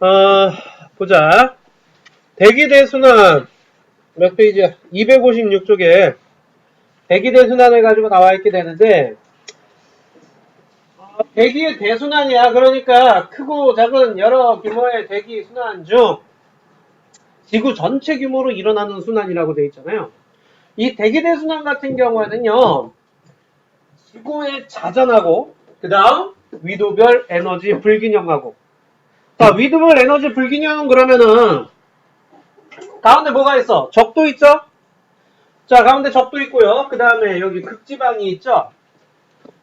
어, 보자. 대기대순환 몇 페이지야? 256쪽에 대기대순환을 가지고 나와 있게 되는데 대기의 대순환이야. 그러니까 크고 작은 여러 규모의 대기순환 중 지구 전체 규모로 일어나는 순환이라고 되어 있잖아요. 이 대기대순환 같은 경우에는요. 지구의 자전하고 그 다음 위도별 에너지 불균형하고 자 위도별 에너지 불균형 그러면은 가운데 뭐가 있어? 적도 있죠? 자 가운데 적도 있고요. 그 다음에 여기 극지방이 있죠?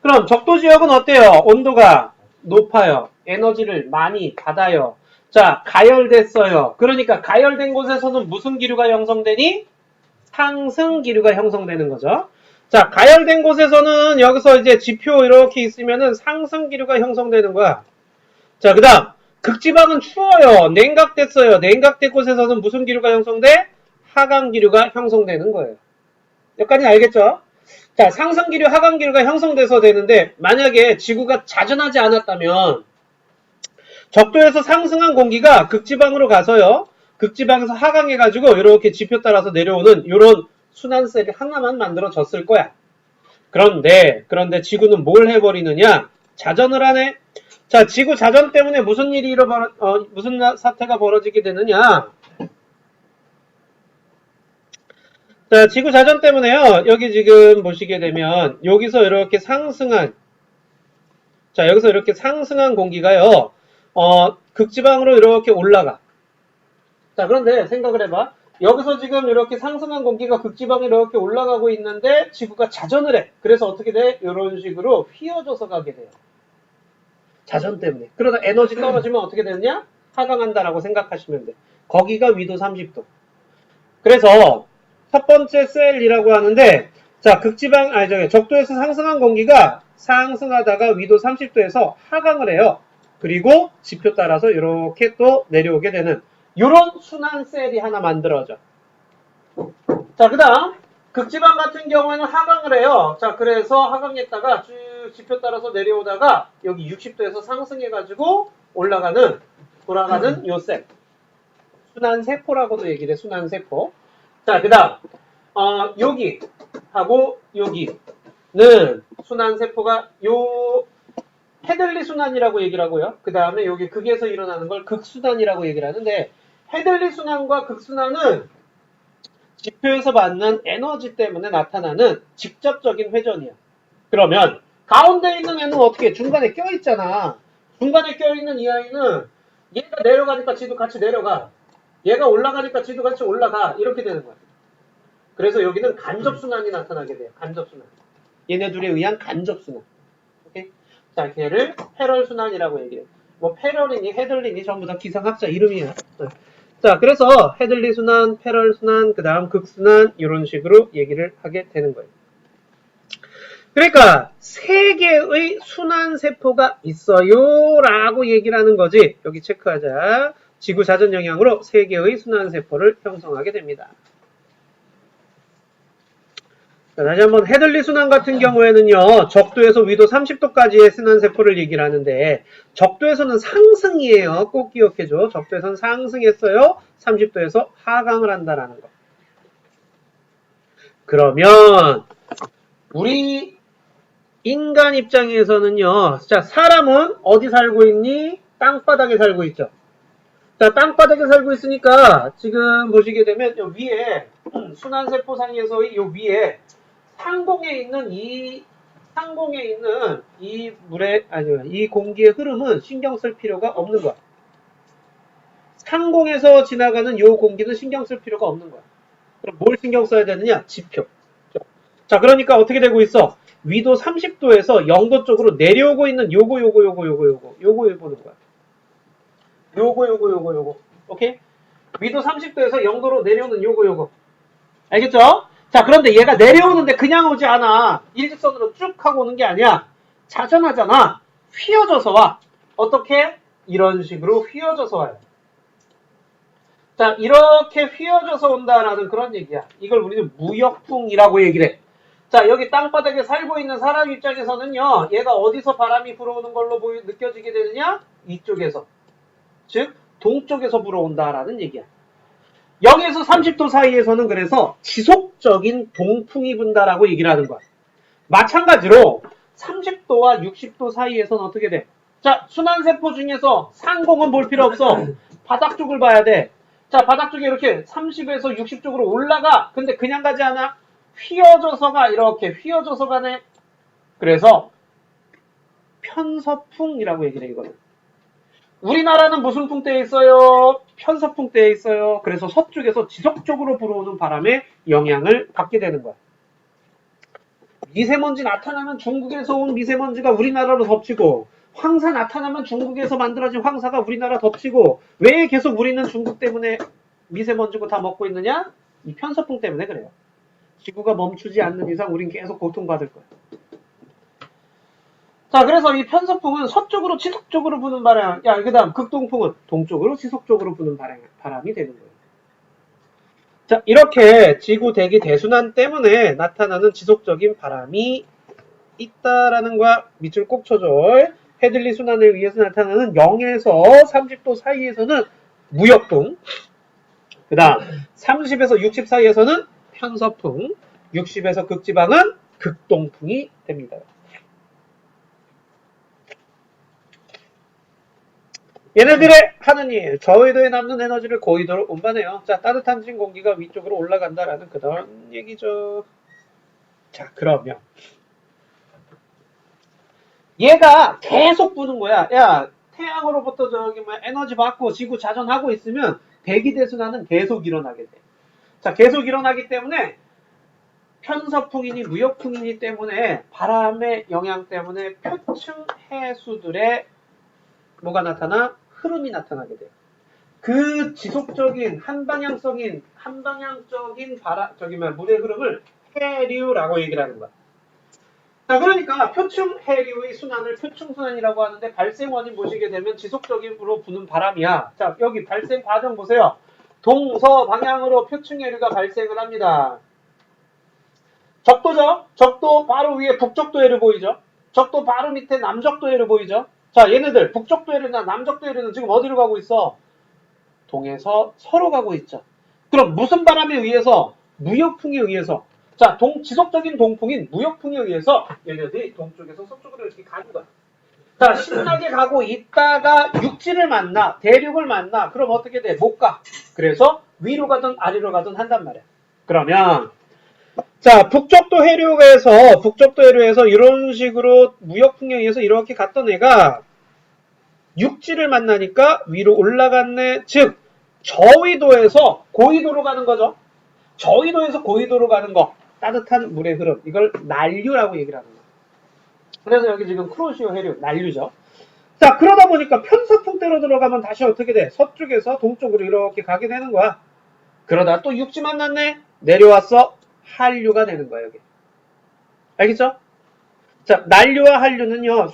그럼 적도 지역은 어때요? 온도가 높아요. 에너지를 많이 받아요. 자 가열됐어요. 그러니까 가열된 곳에서는 무슨 기류가 형성되니? 상승 기류가 형성되는 거죠. 자, 가열된 곳에서는 여기서 이제 지표 이렇게 있으면은 상승 기류가 형성되는 거야. 자, 그 다음, 극지방은 추워요. 냉각됐어요. 냉각된 곳에서는 무슨 기류가 형성돼? 하강 기류가 형성되는 거예요. 여기까지 알겠죠? 자, 상승 기류, 하강 기류가 형성돼서 되는데, 만약에 지구가 자전하지 않았다면, 적도에서 상승한 공기가 극지방으로 가서요. 극지방에서 하강해가지고 이렇게 지표 따라서 내려오는 이런 순환셀이 하나만 만들어졌을 거야. 그런데 지구는 뭘 해버리느냐? 자전을 하네. 자, 지구 자전 때문에 무슨 일이 무슨 사태가 벌어지게 되느냐? 자, 지구 자전 때문에요. 여기 지금 보시게 되면 여기서 이렇게 상승한 자, 여기서 이렇게 상승한 공기가요. 극지방으로 이렇게 올라가. 자, 그런데 생각을 해봐. 여기서 지금 이렇게 상승한 공기가 극지방에 이렇게 올라가고 있는데 지구가 자전을 해. 그래서 어떻게 돼? 이런 식으로 휘어져서 가게 돼요. 자전 때문에. 그러다 에너지 떨어지면 어떻게 되느냐? 하강한다라고 생각하시면 돼. 거기가 위도 30도. 그래서 첫 번째 셀이라고 하는데 자, 적도에서 상승한 공기가 상승하다가 위도 30도에서 하강을 해요. 그리고 지표 따라서 이렇게 또 내려오게 되는 이런 순환 셀이 하나 만들어져. 자, 그 다음 극지방 같은 경우에는 하강을 해요. 자, 그래서 하강했다가 쭉 지표 따라서 내려오다가 여기 60도에서 상승해가지고 돌아가는 요 셀. 순환세포라고도 얘기를 해, 순환세포. 자, 그 다음 여기하고 여기는 순환세포가 헤들리 순환이라고 얘기를 하고요. 그 다음에 여기 극에서 일어나는 걸 극순환이라고 얘기를 하는데 헤들리 순환과 극순환은 지표에서 받는 에너지 때문에 나타나는 직접적인 회전이야. 그러면 가운데 있는 애는 어떻게 중간에 껴있잖아. 중간에 껴있는 이 아이는 얘가 내려가니까 지도 같이 내려가. 얘가 올라가니까 지도 같이 올라가. 이렇게 되는 거야. 그래서 여기는 간접순환이 나타나게 돼요. 간접순환. 얘네 둘에 의한 간접순환. 오케이? 자, 걔를 패럴순환이라고 얘기해요. 뭐 패럴이니 헤들리니 전부 다 기상학자 이름이야. 자, 그래서 헤들리 순환, 패럴 순환, 그 다음 극순환 이런 식으로 얘기를 하게 되는 거예요. 그러니까 세 개의 순환 세포가 있어요 라고 얘기를 하는 거지. 여기 체크하자. 지구 자전 영향으로 세 개의 순환 세포를 형성하게 됩니다. 자, 다시 한번 헤들리 순환 같은 경우에는요. 적도에서 위도 30도까지의 순환 세포를 얘기를 하는데 적도에서는 상승이에요. 꼭 기억해줘. 적도에서는 상승했어요. 30도에서 하강을 한다라는 거. 그러면 우리 인간 입장에서는요. 자, 사람은 어디 살고 있니? 땅바닥에 살고 있죠. 자, 땅바닥에 살고 있으니까 지금 보시게 되면 요 위에 순환세포상에서의 요 위에 상공에 있는 이 이 공기의 흐름은 신경 쓸 필요가 없는 거야. 상공에서 지나가는 요 공기는 신경 쓸 필요가 없는 거야. 그럼 뭘 신경 써야 되느냐? 지표. 자, 그러니까 어떻게 되고 있어? 위도 30도에서 0도 쪽으로 내려오고 있는 요거 보는 거야. 요거. 오케이? 위도 30도에서 0도로 내려오는 요거. 알겠죠? 자, 그런데 얘가 내려오는데 그냥 오지 않아. 일직선으로 쭉 하고 오는 게 아니야. 자전하잖아. 휘어져서 와. 어떻게? 이런 식으로 휘어져서 와요. 자, 이렇게 휘어져서 온다라는 그런 얘기야. 이걸 우리는 무역풍이라고 얘기를 해. 자, 여기 땅바닥에 살고 있는 사람 입장에서는요. 얘가 어디서 바람이 불어오는 걸로 느껴지게 되느냐? 이쪽에서. 즉 동쪽에서 불어온다라는 얘기야. 0에서 30도 사이에서는 그래서 지속적인 동풍이 분다라고 얘기를 하는 거야. 마찬가지로 30도와 60도 사이에서는 어떻게 돼? 자, 순환세포 중에서 상공은 볼 필요 없어. 바닥 쪽을 봐야 돼. 자, 바닥 쪽에 이렇게 30에서 60 쪽으로 올라가. 근데 그냥 가지 않아. 휘어져서가 이렇게 휘어져서 가네. 그래서 편서풍이라고 얘기를 해, 이거는. 우리나라는 무슨 풍대에 있어요? 편서풍대에 있어요. 그래서 서쪽에서 지속적으로 불어오는 바람에 영향을 받게 되는 거야. 미세먼지 나타나면 중국에서 온 미세먼지가 우리나라로 덮치고, 황사 나타나면 중국에서 만들어진 황사가 우리나라 덮치고, 왜 계속 우리는 중국 때문에 미세먼지고 다 먹고 있느냐? 이 편서풍 때문에 그래요. 지구가 멈추지 않는 이상 우린 계속 고통받을 거야. 자, 그래서 이 편서풍은 서쪽으로 지속적으로 부는 바람, 야, 그 다음 극동풍은 동쪽으로 지속적으로 부는 바람이 되는 거예요. 자, 이렇게 지구 대기 대순환 때문에 나타나는 지속적인 바람이 있다라는 거야. 밑줄 꼭 쳐줘. 헤들리 순환에 의해서 나타나는 0에서 30도 사이에서는 무역풍, 그 다음 30에서 60 사이에서는 편서풍, 60에서 극지방은 극동풍이 됩니다. 얘네들의 하는 일, 저위도에 남는 에너지를 고위도로 운반해요. 자, 따뜻한 진 공기가 위쪽으로 올라간다라는 그런 얘기죠. 자, 그러면 얘가 계속 부는 거야. 야, 태양으로부터 저기 뭐 에너지 받고 지구 자전하고 있으면 대기 대순환은 계속 일어나게 돼. 자, 계속 일어나기 때문에 편서풍이니 무역풍이니 때문에 바람의 영향 때문에 표층 해수들의 뭐가 나타나? 흐름이 나타나게 돼요. 그 지속적인 한방향적인 물의 흐름을 해류라고 얘기를 하는 거야. 자, 그러니까 표층 해류의 순환을 표층순환이라고 하는데 발생 원인 보시게 되면 지속적으로 부는 바람이야. 자, 여기 발생 과정 보세요. 동서 방향으로 표층 해류가 발생을 합니다. 적도죠? 적도 바로 위에 북적도 해류 보이죠? 적도 바로 밑에 남적도 해류 보이죠? 자, 얘네들 북적도 해류나 남적도 해류는 지금 어디로 가고 있어? 동에서 서로 가고 있죠. 그럼 무슨 바람에 의해서? 무역풍에 의해서. 자, 지속적인 동풍인 무역풍에 의해서 얘네들이 동쪽에서 서쪽으로 이렇게 가는 거야. 자, 신나게 가고 있다가 육지를 만나, 대륙을 만나. 그럼 어떻게 돼? 못 가. 그래서 위로 가든 아래로 가든 한단 말이야. 그러면 자, 북적도 해류에서 이런 식으로 무역풍에 의해서 이렇게 갔던 애가 육지를 만나니까 위로 올라갔네. 즉, 저위도에서 고위도로 가는 거죠. 저위도에서 고위도로 가는 거. 따뜻한 물의 흐름. 이걸 난류라고 얘기를 하는 거예요. 그래서 여기 지금 크로시오 해류, 난류죠. 자, 그러다 보니까 편서풍대로 들어가면 다시 어떻게 돼? 서쪽에서 동쪽으로 이렇게 가게 되는 거야. 그러다 또 육지 만났네? 내려왔어. 한류가 되는 거야, 여기. 알겠죠? 자, 난류와 한류는요,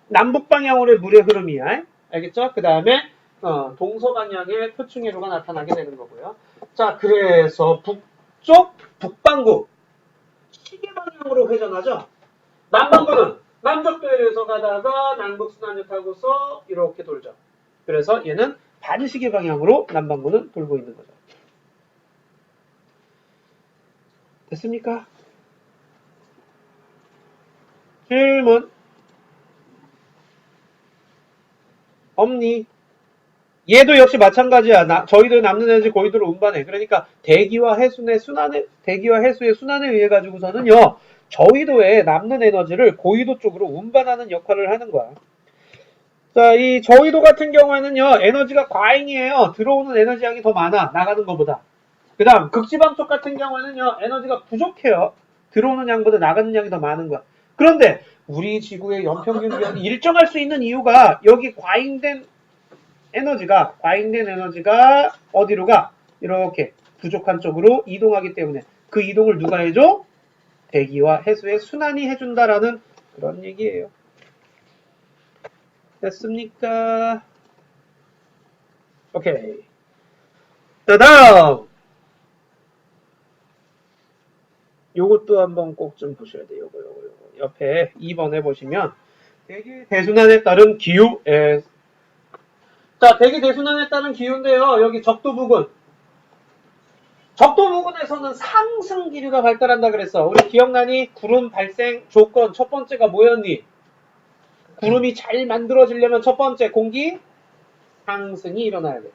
남북 방향으로의 물의 흐름이야. 알겠죠? 그 다음에, 동서방향의 표층해류가 나타나게 되는 거고요. 자, 그래서 북반구, 시계 방향으로 회전하죠? 남반구는 남적도에서 가다가 남북순환을 타고서 이렇게 돌죠. 그래서 얘는 반시계 방향으로 남반구는 돌고 있는 거죠. 됐습니까? 질문 없니? 얘도 역시 마찬가지야. 저희도 남는 에너지 고위도로 운반해. 그러니까 대기와 해수의 순환에 의해 가지고서는요, 저위도에 남는 에너지를 고위도 쪽으로 운반하는 역할을 하는 거야. 자, 이 저위도 같은 경우에는요, 에너지가 과잉이에요. 들어오는 에너지 양이 더 많아. 나가는 것보다. 그 다음 극지방 쪽 같은 경우에는요, 에너지가 부족해요. 들어오는 양보다 나가는 양이 더 많은 거야. 그런데 우리 지구의 연평균 기온이 일정할 수 있는 이유가 여기 과잉된 에너지가 어디로 가? 이렇게 부족한 쪽으로 이동하기 때문에 그 이동을 누가 해줘? 대기와 해수의 순환이 해준다라는 그런 얘기예요. 됐습니까? 오케이. 자, 다음 요것도 한번 꼭 좀 보셔야 돼요. 요거. 옆에 2번에 보시면 대기 대순환에 따른 기후, 자, 대기 대순환에 따른 기후인데요. 여기 적도 부근. 적도 부근에서는 상승 기류가 발달한다 그랬어. 우리 기억나니? 구름 발생 조건 첫 번째가 뭐였니? 구름이 잘 만들어지려면 첫 번째 공기 상승이 일어나야 돼.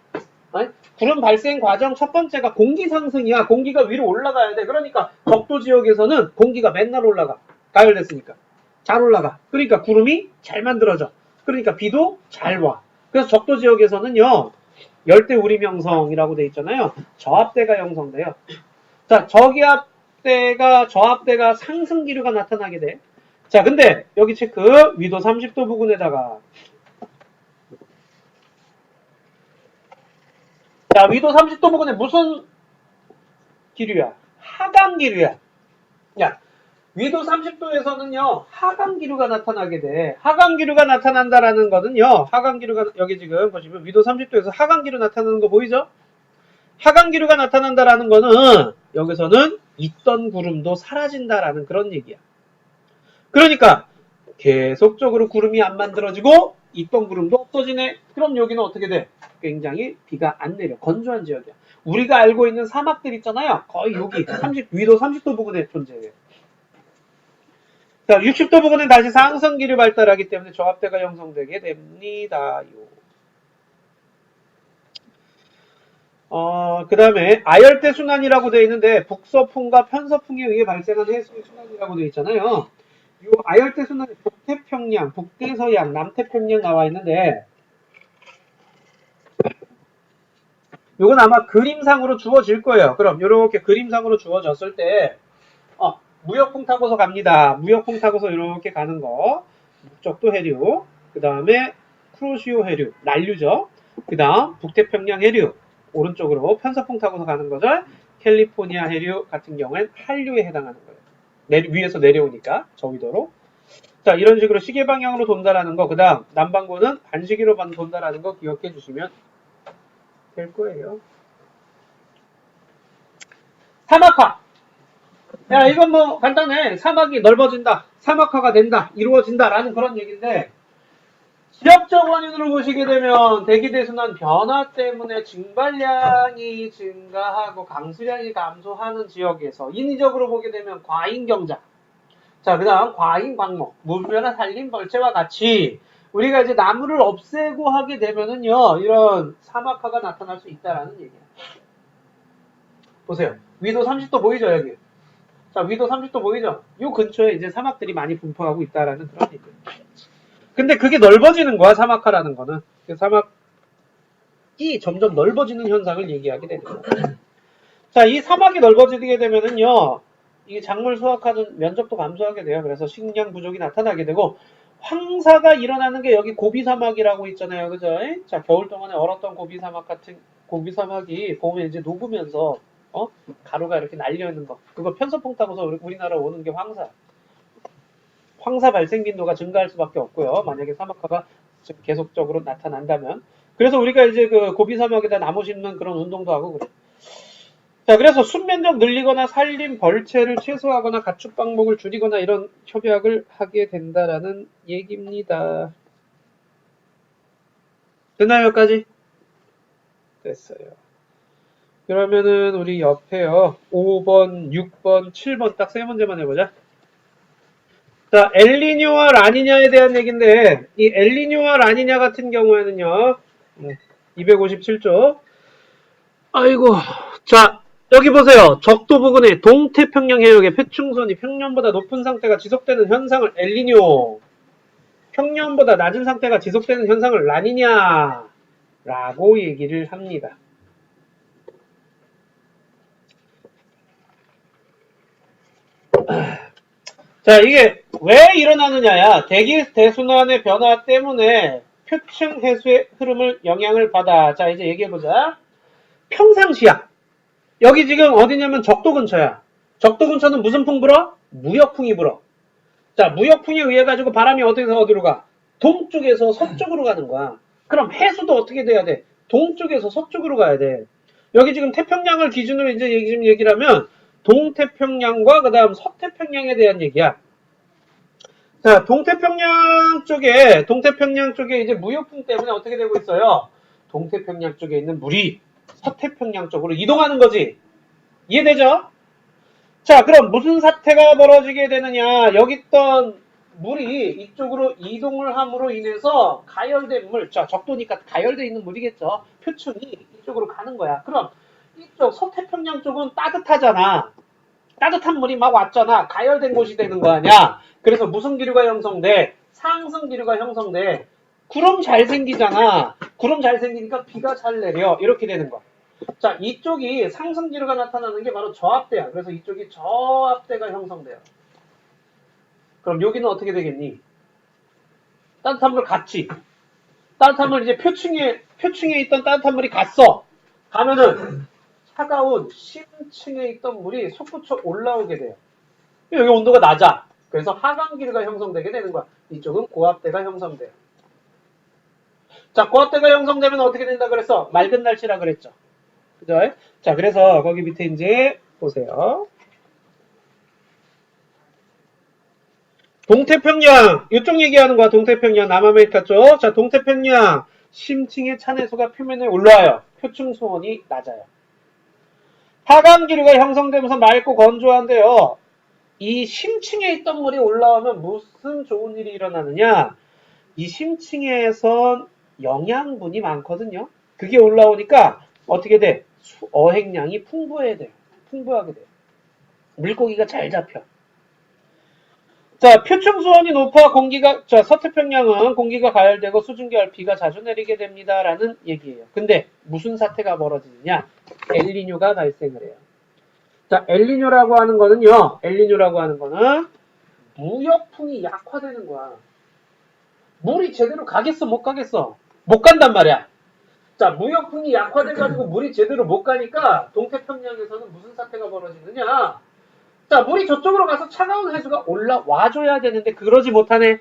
구름 발생 과정 첫 번째가 공기 상승이야. 공기가 위로 올라가야 돼. 그러니까 적도 지역에서는 공기가 맨날 올라가. 가을 됐으니까. 잘 올라가. 그러니까 구름이 잘 만들어져. 그러니까 비도 잘 와. 그래서 적도 지역에서는요. 열대 우림형성이라고 돼 있잖아요. 저압대가 형성돼요. 자, 저압대가 상승 기류가 나타나게 돼. 자, 근데 여기 체크. 위도 30도 부근에다가 자, 위도 30도 부근에 무슨 기류야? 하강 기류야. 야, 위도 30도에서는요, 하강 기류가 나타나게 돼. 하강 기류가 나타난다라는 거는요, 하강 기류가, 여기 지금 보시면 위도 30도에서 하강 기류 나타나는 거 보이죠? 하강 기류가 나타난다라는 거는, 여기서는 있던 구름도 사라진다라는 그런 얘기야. 그러니까, 계속적으로 구름이 안 만들어지고, 있던 구름도 없어지네. 그럼 여기는 어떻게 돼? 굉장히 비가 안 내려. 건조한 지역이야. 우리가 알고 있는 사막들 있잖아요. 거의 여기 위도 30도 부근에 존재해요. 자, 60도 부근은 다시 상승기류 발달하기 때문에 저압대가 형성되게 됩니다요. 그 다음에 아열대 순환이라고 되어 있는데 북서풍과 편서풍에 의해 발생한 해수의 순환이라고 되어 있잖아요. 이 아열대 순환에 북태평양, 북대서양, 남태평양 나와 있는데 이건 아마 그림상으로 주어질 거예요. 그럼 이렇게 그림상으로 주어졌을 때 무역풍 타고서 갑니다. 무역풍 타고서 이렇게 가는 거. 북쪽도 해류. 그 다음에 쿠로시오 해류. 난류죠. 그 다음 북태평양 해류. 오른쪽으로 편서풍 타고서 가는 거죠. 캘리포니아 해류 같은 경우엔 한류에 해당하는 거예요. 위에서 내려오니까 저위도로. 자, 이런 식으로 시계 방향으로 돈다라는 거. 그 다음 남반구는 반시계로 돈다라는 거 기억해 주시면 될 거예요. 사막화. 야, 이건 뭐 간단해. 사막이 넓어진다. 사막화가 된다. 이루어진다라는 그런 얘기인데 지역적 원인으로 보시게 되면 대기대순환 변화 때문에 증발량이 증가하고 강수량이 감소하는 지역에서 인위적으로 보게 되면 과잉경작. 자, 그 다음 과잉광목, 물변화 산림 벌채와 같이 우리가 이제 나무를 없애고 하게 되면은요 이런 사막화가 나타날 수 있다라는 얘기야. 보세요. 위도 30도 보이죠 여기? 자, 위도 30도 보이죠? 요 근처에 이제 사막들이 많이 분포하고 있다라는 그런 얘기예요. 근데 그게 넓어지는 거야, 사막화라는 거는. 사막이 점점 넓어지는 현상을 얘기하게 되는 거야. 자, 이 사막이 넓어지게 되면은요, 이 작물 수확하는 면적도 감소하게 돼요. 그래서 식량 부족이 나타나게 되고, 황사가 일어나는 게 여기 고비사막이라고 있잖아요. 그죠? 자, 겨울 동안에 얼었던 고비사막이 봄에 이제 녹으면서, 가루가 이렇게 날려있는 거. 그거 편서풍 타고서 우리나라 오는 게 황사 발생 빈도가 증가할 수밖에 없고요. 만약에 사막화가 계속적으로 나타난다면. 그래서 우리가 이제 그 고비사막에다 나무 심는 그런 운동도 하고 그래. 자, 그래서 순면적 늘리거나 산림 벌채를 최소화하거나 가축 방목을 줄이거나 이런 협약을 하게 된다라는 얘기입니다. 됐나요, 여기까지? 됐어요. 그러면은 우리 옆에요. 5번, 6번, 7번 딱 세 문제만 해보자. 자, 엘니뇨와 라니냐에 대한 얘기인데 이 엘니뇨와 라니냐 같은 경우에는요. 257조. 아이고. 자, 여기 보세요. 적도 부근의 동태평양 해역의 표충선이 평년보다 높은 상태가 지속되는 현상을 엘니뇨, 평년보다 낮은 상태가 지속되는 현상을 라니냐라고 얘기를 합니다. 자, 이게 왜 일어나느냐야. 대기 대순환의 변화 때문에 표층 해수의 흐름을 영향을 받아. 자, 이제 얘기해보자. 평상시야. 여기 지금 어디냐면 적도 근처야. 적도 근처는 무슨 풍 불어? 무역풍이 불어. 자, 무역풍에 의해 가지고 바람이 어디서 어디로 가? 동쪽에서 서쪽으로 가는 거야. 그럼 해수도 어떻게 돼야 돼? 동쪽에서 서쪽으로 가야 돼. 여기 지금 태평양을 기준으로 이제 얘기를 하면 동태평양과 그 다음 서태평양에 대한 얘기야. 자, 동태평양 쪽에 이제 무역풍 때문에 어떻게 되고 있어요? 동태평양 쪽에 있는 물이 서태평양 쪽으로 이동하는 거지. 이해되죠? 자, 그럼 무슨 사태가 벌어지게 되느냐? 여기 있던 물이 이쪽으로 이동을 함으로 인해서 가열된 물, 자, 적도니까 가열되어 있는 물이겠죠. 표층이 이쪽으로 가는 거야. 그럼 이쪽 서태평양 쪽은 따뜻하잖아. 따뜻한 물이 막 왔잖아. 가열된 곳이 되는 거 아니야. 그래서 무슨 기류가 형성돼? 상승 기류가 형성돼. 구름 잘 생기잖아. 구름 잘 생기니까 비가 잘 내려. 이렇게 되는 거야. 자, 이쪽이 상승 기류가 나타나는 게 바로 저압대야. 그래서 이쪽이 저압대가 형성돼요. 그럼 여기는 어떻게 되겠니? 따뜻한 물 갔지. 따뜻한 물 이제 표층에 있던 따뜻한 물이 갔어. 가면은 차가운 심층에 있던 물이 솟구쳐 올라오게 돼요. 여기 온도가 낮아. 그래서 하강 기류가 형성되게 되는 거야. 이쪽은 고압대가 형성돼요. 자, 고압대가 형성되면 어떻게 된다 그랬어? 맑은 날씨라 그랬죠. 그죠? 자, 그래서 거기 밑에 이제 보세요. 동태평양, 이쪽 얘기하는 거야. 동태평양, 남아메리카 쪽. 자, 동태평양 심층의 찬해수가 표면에 올라와요. 표층 수온이 낮아요. 하강 기류가 형성되면서 맑고 건조한데요. 이 심층에 있던 물이 올라오면 무슨 좋은 일이 일어나느냐? 이 심층에선 영양분이 많거든요. 그게 올라오니까 어떻게 돼? 어획량이 풍부하게 돼요. 물고기가 잘 잡혀. 자, 표층 수온이 높아 자, 서태평양은 공기가 가열되고 수증기와 비가 자주 내리게 됩니다. 라는 얘기예요. 근데 무슨 사태가 벌어지느냐? 엘니뇨가 발생을 해요. 자, 엘니뇨라고 하는 거는요. 무역풍이 약화되는 거야. 물이 제대로 가겠어, 못 가겠어? 못 간단 말이야. 자, 무역풍이 약화돼가지고 물이 제대로 못 가니까 동태평양에서는 무슨 사태가 벌어지느냐? 자, 물이 저쪽으로 가서 차가운 해수가 올라와줘야 되는데 그러지 못하네.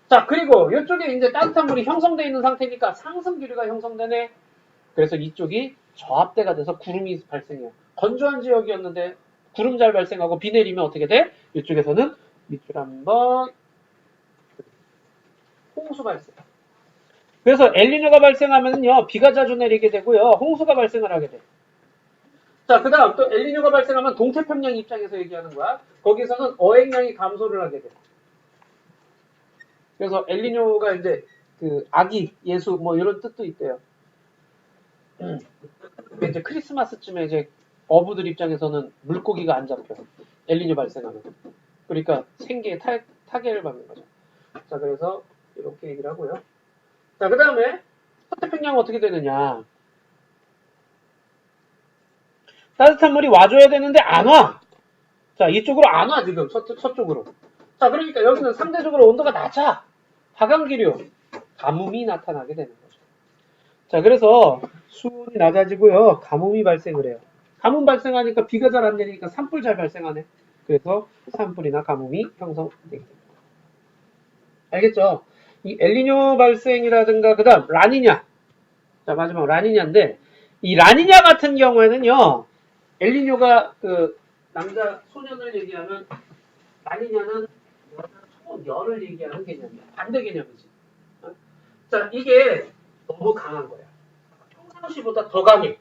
자, 그리고 이쪽에 이제 따뜻한 물이 형성되어 있는 상태니까 상승 기류가 형성되네. 그래서 이쪽이 저압대가 돼서 구름이 발생해요. 건조한 지역이었는데 구름 잘 발생하고 비 내리면 어떻게 돼? 이쪽에서는 밑줄 한번 홍수 발생. 그래서 엘니뇨가 발생하면요 비가 자주 내리게 되고요 홍수가 발생을 하게 돼. 자, 그 다음 또 엘니뇨가 발생하면 동태평양 입장에서 얘기하는 거야. 거기서는 어획량이 감소를 하게 돼. 그래서 엘니뇨가 이제 그 아기 예수 뭐 이런 뜻도 있대요. 이제 크리스마스쯤에 이제 어부들 입장에서는 물고기가 안 잡혀. 엘니뇨 발생하면. 그러니까 생계에 타격을 받는 거죠. 자, 그래서 이렇게 얘기를 하고요. 자, 그 다음에 서태평양은 어떻게 되느냐. 따뜻한 물이 와줘야 되는데 안 와. 자, 이쪽으로 안 와, 지금. 서쪽으로. 자, 그러니까 여기는 상대적으로 온도가 낮아. 하강기류, 가뭄이 나타나게 되는 거죠. 자, 그래서 수온이 낮아지고요. 가뭄이 발생을 해요. 가뭄 발생하니까 비가 잘 안 내리니까 산불 잘 발생하네. 그래서 산불이나 가뭄이 형성되게 됩니다. 알겠죠? 이 엘니뇨 발생이라든가, 그 다음, 라니냐. 자, 마지막 라니냐인데, 이 라니냐 같은 경우에는요, 엘니뇨가 그 남자 소년을 얘기하면 라니냐는 여자 초열을 얘기하는 개념이야. 반대 개념이지. 자, 이게 너무 강한 거야. 평상시보다 더 강해.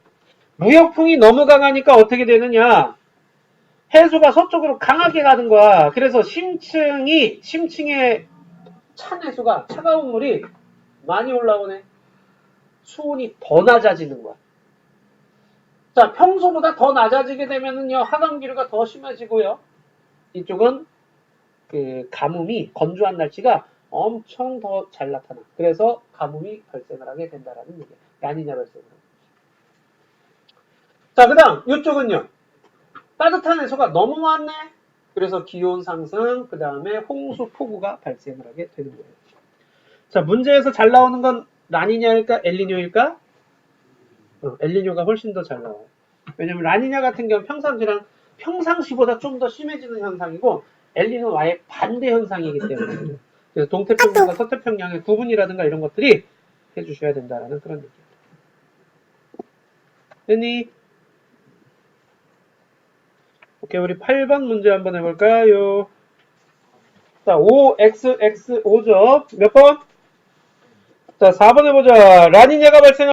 무역풍이 너무 강하니까 어떻게 되느냐? 해수가 서쪽으로 강하게 가는 거야. 그래서 심층에 찬 해수가 차가운 물이 많이 올라오네. 수온이 더 낮아지는 거야. 자, 평소보다 더 낮아지게 되면은요, 하강기류가 더 심해지고요. 이쪽은 그 가뭄이 건조한 날씨가 엄청 더 잘 나타나. 그래서 가뭄이 발생을 하게 된다라는 얘기예요. 라니냐 발생을. 자, 그 다음 이쪽은요. 따뜻한 해수가 너무 많네. 그래서 기온 상승, 그 다음에 홍수 폭우가 발생을 하게 되는 거예요. 자, 문제에서 잘 나오는 건 라니냐일까 엘니뇨일까? 엘니뇨가 훨씬 더 잘 나와요. 왜냐면 라니냐 같은 경우는 평상시보다 좀 더 심해지는 현상이고 엘니뇨는 아예 반대 현상이기 때문에 그래서 동태평양과 서태평양의 구분이라든가 이런 것들이 해주셔야 된다라는 그런 얘기입니다. 됐니? 오케이, 우리 8번 문제 한번 해볼까요? 자, 5xx5죠. 몇 번? 자, 4번 해보자. 라니냐가 발생